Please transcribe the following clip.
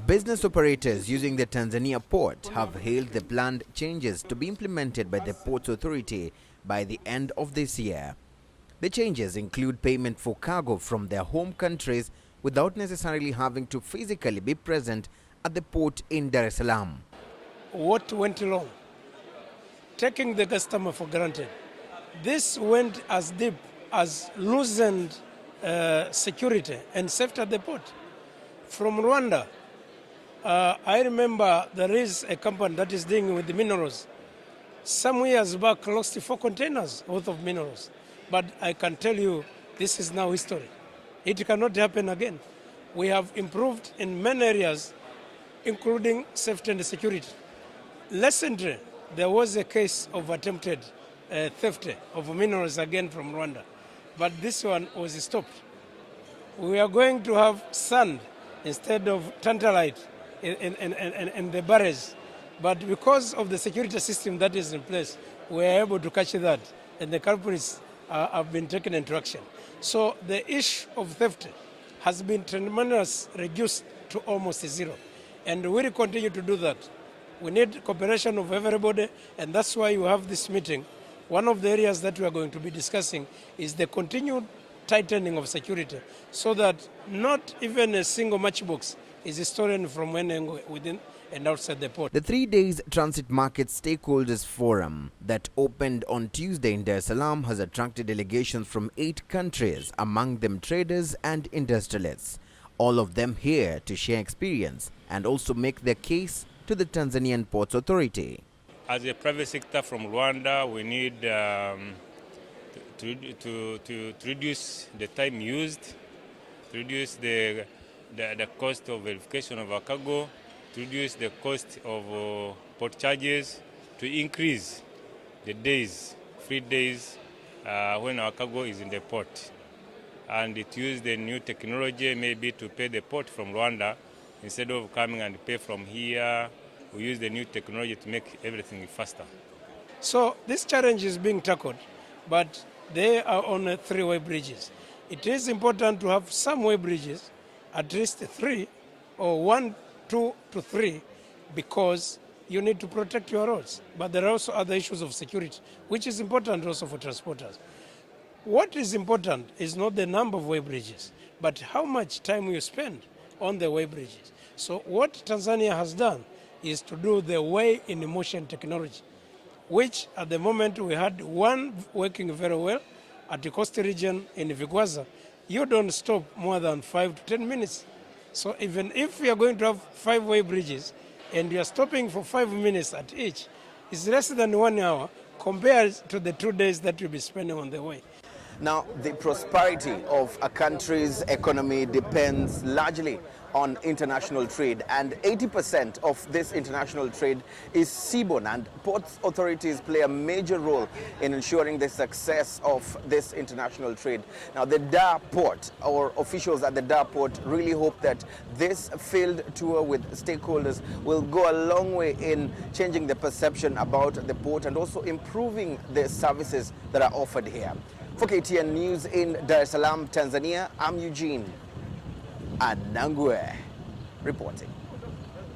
Business operators using the Tanzania Port have hailed the planned changes to be implemented by the Ports Authority by the end of this year. The changes include payment for cargo from their home countries without necessarily having to physically be present at the port in Dar es Salaam. What went wrong? Taking the customer for granted. This went as deep as loosened security and safety at the port. From Rwanda, I remember there is a company that is dealing with the minerals. Some years back, lost 4 containers worth of minerals. But I can tell you, this is now history. It cannot happen again. We have improved in many areas, including safety and security. Recently, there was a case of attempted theft of minerals again from Rwanda, but this one was stopped. We are going to have sand instead of tantalite in the barrels, but because of the security system that is in place, we are able to catch that, and the culprits have been taken into action. So the issue of theft has been tremendously reduced to almost zero, and we will continue to do that. We need cooperation of everybody, and that's why you have this meeting. One of the areas that we are going to be discussing is the continued tightening of security, so that not even a single matchbox is stolen from any angle within and outside the port. The 3 days Transit Market Stakeholders Forum that opened on Tuesday in Dar es Salaam has attracted delegations from 8 countries, among them traders and industrialists. All of them here to share experience and also make their case to the Tanzanian Ports Authority. As a private sector from Rwanda, we need to reduce the time used, to reduce the cost of verification of our cargo, to reduce the cost of port charges, to increase the days, free days, when our cargo is in the port. And to use the new technology maybe to pay the port from Rwanda, instead of coming and pay from here, we use the new technology to make everything faster. So this challenge is being tackled, but they are on 3-way bridges. It is important to have some way bridges, at least 3 or 1, 2 to 3, because you need to protect your roads. But there are also other issues of security, which is important also for transporters. What is important is not the number of way bridges, but how much time you spend on the way bridges. So what Tanzania has done is to do the way in motion technology, which at the moment we had one working very well at the coastal region in Vigwaza. You don't stop more than 5 to 10 minutes. So even if we are going to have 5-way bridges and you are stopping for 5 minutes at each, it's less than 1 hour compared to the 2 days that you'll be spending on the way. Now, the prosperity of a country's economy depends largely on international trade, and 80% of this international trade is seaborne, and ports authorities play a major role in ensuring the success of this international trade. Now, the Dar Port, or officials at the Dar Port, really hope that this field tour with stakeholders will go a long way in changing the perception about the port and also improving the services that are offered here. For KTN News in Dar es Salaam, Tanzania, I'm Eugene Anangwe reporting.